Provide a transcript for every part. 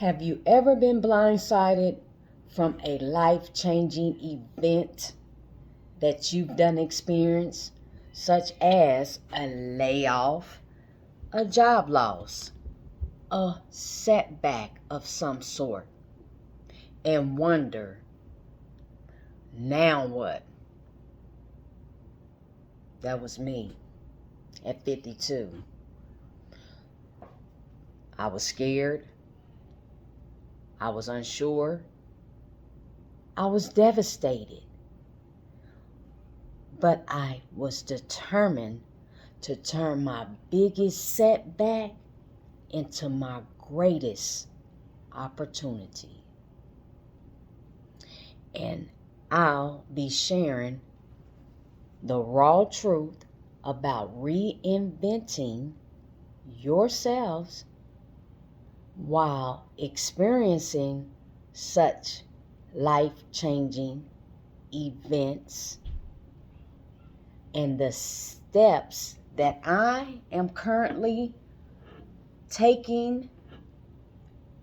Have you ever been blindsided from a life-changing event that you've done experience, such as a layoff, a job loss, a setback of some sort, and wonder, now what? That was me at 52. I was scared. I was unsure. I was devastated. But I was determined to turn my biggest setback into my greatest opportunity. And I'll be sharing the raw truth about reinventing yourselves while experiencing such life-changing events and the steps that I am currently taking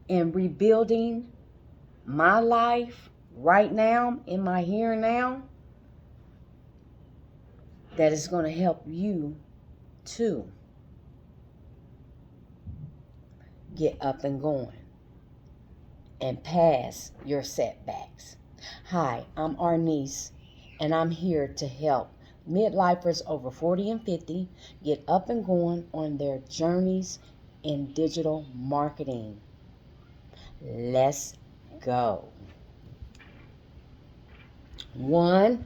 in rebuilding my life right now, in my here and now, that is going to help you too get up and going and pass your setbacks. Hi, I'm Arniece, and I'm here to help midlifers over 40 and 50 get up and going on their journeys in digital marketing. Let's go. 1,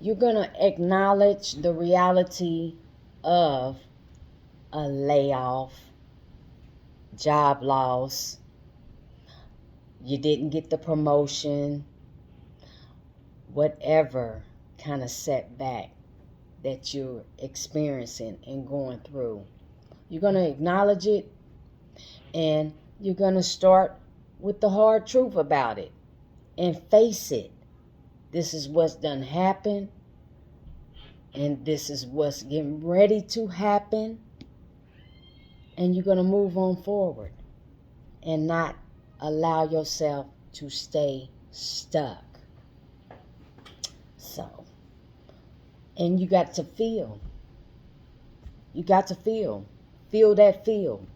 you're going to acknowledge the reality of a layoff, job loss, you didn't get the promotion, whatever kind of setback that you're experiencing and going through. You're going to acknowledge it, and you're going to start with the hard truth about it and face it. This is what's done happened, and this is what's getting ready to happen, and you're going to move on forward and not allow yourself to stay stuck. So, and you got to feel. You got to feel. Feel that feel.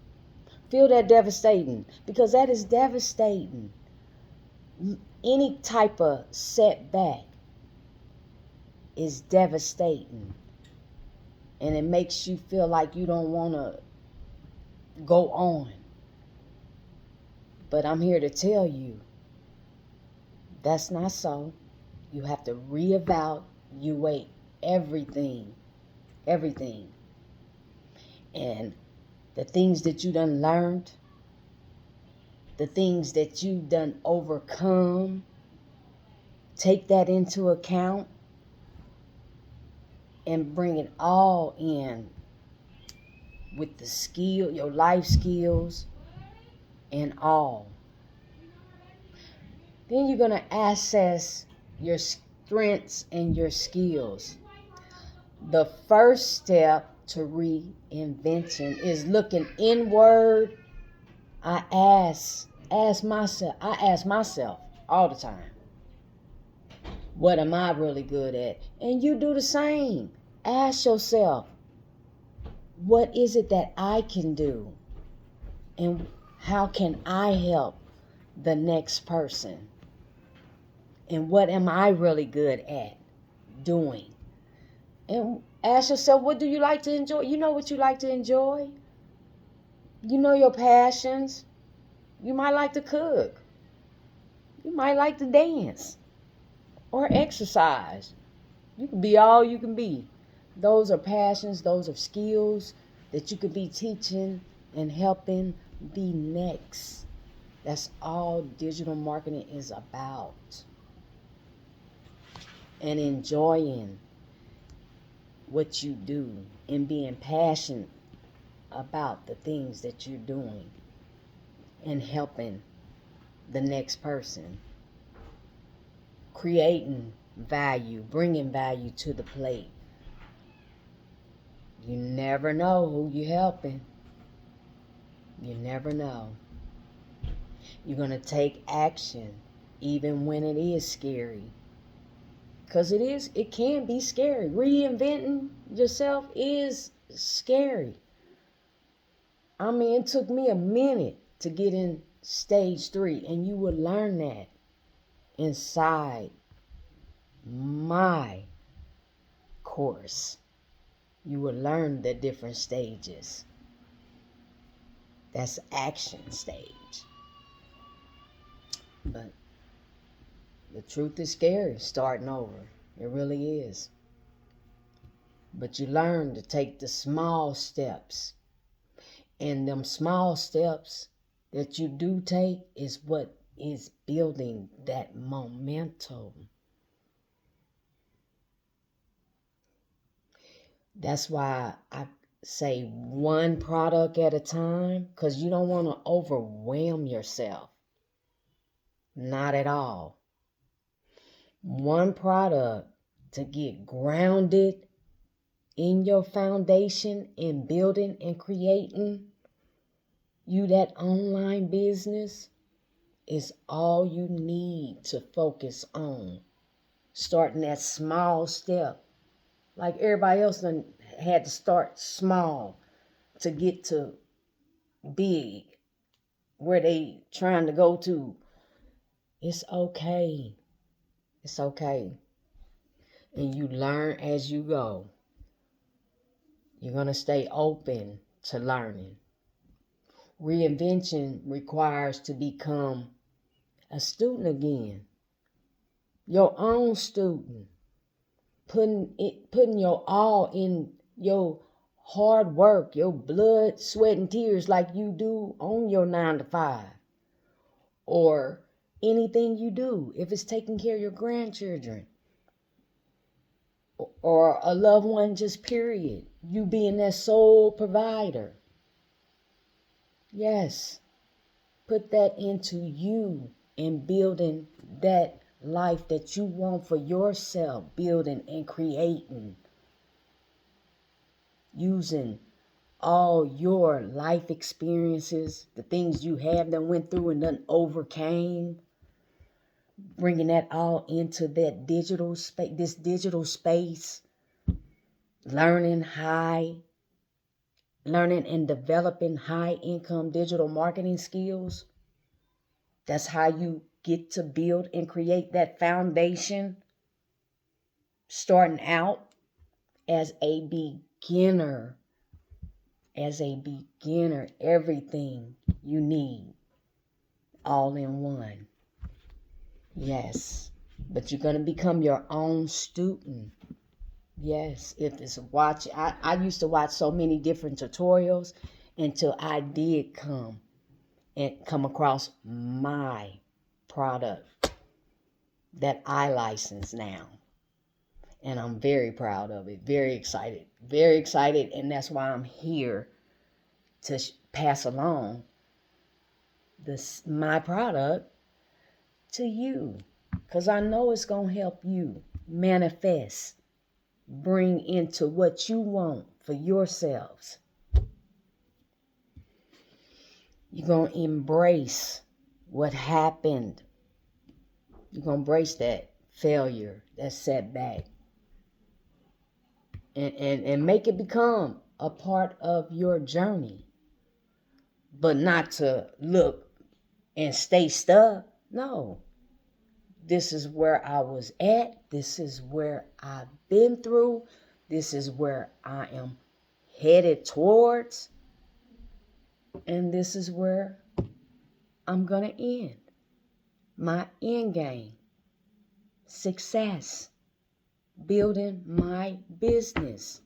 Feel that devastating, because that is devastating. Any type of setback is devastating. And it makes you feel like you don't want to go on. But I'm here to tell you, that's not so. You have to reevaluate everything. Everything. And the things that you done learned, the things that you done overcome, take that into account and bring it all in with the skill, your life skills and all. Then you're going to assess your strengths and your skills. The first step to reinvention is looking inward. I ask myself all the time, what am I really good at? And you do the same. Ask yourself, what is it that I can do? And how can I help the next person? And what am I really good at doing? And ask yourself, what do you like to enjoy? You know what you like to enjoy? You know your passions. You might like to cook. You might like to dance or exercise. You can be all you can be. Those are passions. Those are skills that you could be teaching and helping the next. That's all digital marketing is about. And enjoying what you do and being passionate about the things that you're doing and helping the next person. Creating value, bringing value to the plate. You never know who you're helping. You never know. You're going to take action even when it is scary. Because it can be scary. Reinventing yourself is scary. I mean, it took me a minute to get in stage 3, and you will learn that inside my course. You will learn the different stages. That's action stage. But the truth is scary, starting over. It really is. But you learn to take the small steps. And them small steps that you do take is what is building that momentum. That's why I say one product at a time, because you don't want to overwhelm yourself. Not at all. One product to get grounded in your foundation and building and creating you that online business is all you need to focus on. Starting that small step. Like everybody else done had to start small to get to big, where they trying to go to. It's okay. It's okay. And you learn as you go. You're going to stay open to learning. Reinvention requires to become a student again. Your own student. Putting your all in your hard work, your blood, sweat, and tears like you do on your 9 to 5. Or anything you do. If it's taking care of your grandchildren. Or a loved one, just period. You being that sole provider. Yes. Put that into you and building that life that you want for yourself. Building and creating. Using all your life experiences, the things you have that went through and done overcame. Bringing that all into that digital space, this digital space. Learning and developing high income digital marketing skills. That's how you get to build and create that foundation. Starting out as a beginner. Everything you need. All in one. Yes. But you're going to become your own student. Yes, if it's watching, I used to watch so many different tutorials until I did come across my product that I license now. And I'm very proud of it, very excited, and that's why I'm here to pass along my product to you, because I know it's going to help you manifest. Bring into what you want for yourselves. You're going to embrace what happened. You're going to embrace that failure, that setback. And make it become a part of your journey. But not to look and stay stuck. No. This is where I was at. This is where I've been through. This is where I am headed towards. And this is where I'm going to end. My end game. Success. Building my business.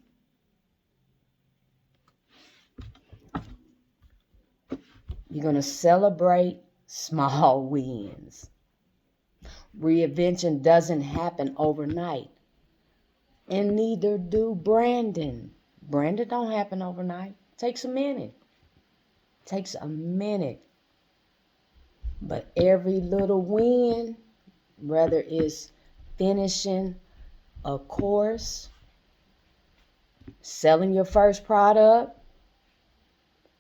You're going to celebrate small wins. Reinvention doesn't happen overnight. And neither do branding. Branding don't happen overnight. Takes a minute. But every little win, whether it's finishing a course, selling your first product,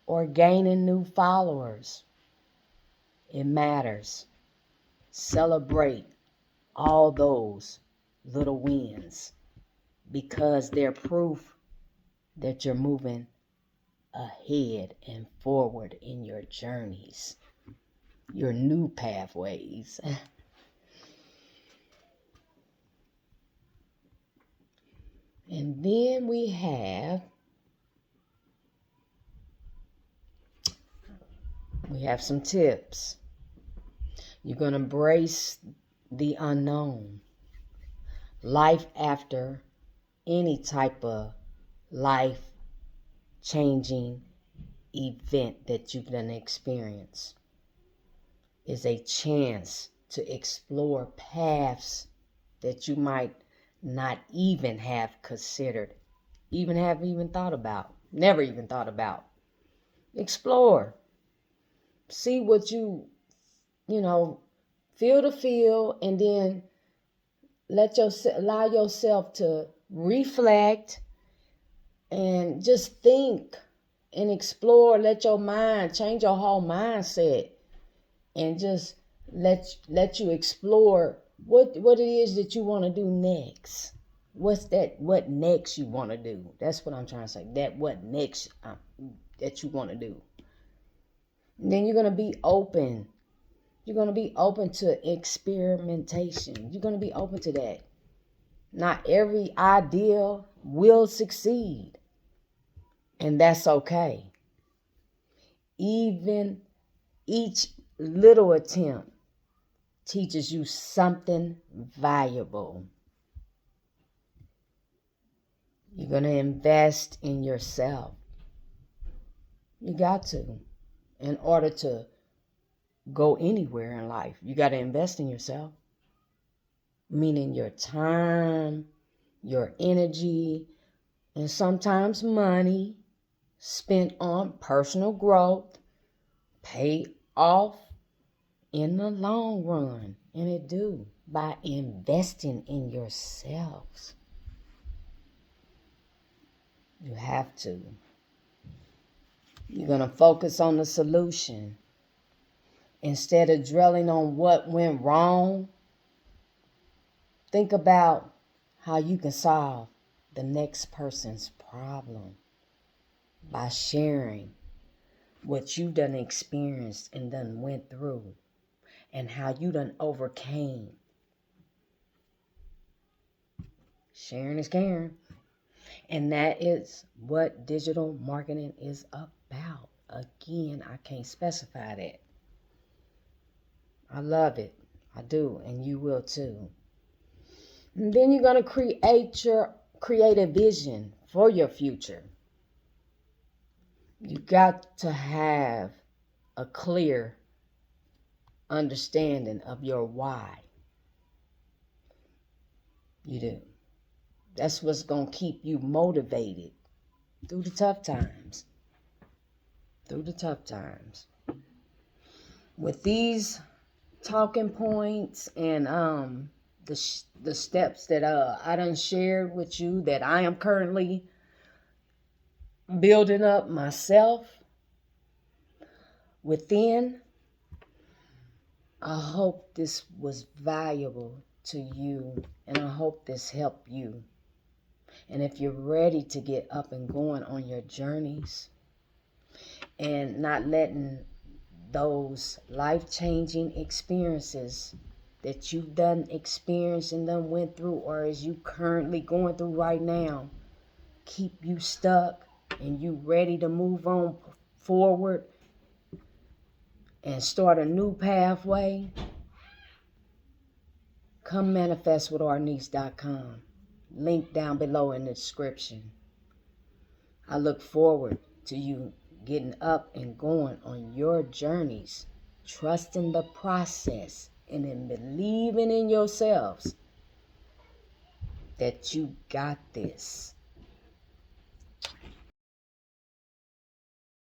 or gaining new followers, It matters. Celebrate all those little wins because they're proof that you're moving ahead and forward in your journeys, your new pathways. And then we have some tips. You're going to embrace the unknown. Life after any type of life-changing event that you've done experience is a chance to explore paths that you might not even have considered, even thought about, never even thought about. Explore. See what you feel the feel, and then allow yourself to reflect and just think and explore. Let your mind change your whole mindset, and just let you explore what it is that you want to do next. What next you want to do? That's what I'm trying to say. What next that you want to do. And then you're going to be open. You're going to be open to experimentation. You're going to be open to that. Not every idea will succeed. And that's okay. Even each little attempt teaches you something valuable. You're going to invest in yourself. You got to. In order to go anywhere in life, you got to invest in yourself. Meaning your time, your energy, and sometimes money spent on personal growth pay off in the long run. And it do by investing in yourselves. You have to. You're going to focus on the solution. Instead of dwelling on what went wrong, think about how you can solve the next person's problem by sharing what you done experienced and done went through and how you done overcame. Sharing is caring. And that is what digital marketing is about. Again, I can't specify that. I love it. I do. And you will too. And then you're going to create a vision for your future. You got to have a clear understanding of your why. You do. That's what's going to keep you motivated through the tough times. With these talking points and the steps that I done shared with you that I am currently building up myself within, I hope this was valuable to you, and I hope this helped you. And if you're ready to get up and going on your journeys and not letting those life-changing experiences that you've done experienced and done went through, or as you currently going through right now, keep you stuck and you ready to move on forward and start a new pathway, come manifestwarniece.com. Link down below in the description. I look forward to you getting up and going on your journeys, trusting the process and then believing in yourselves that you got this.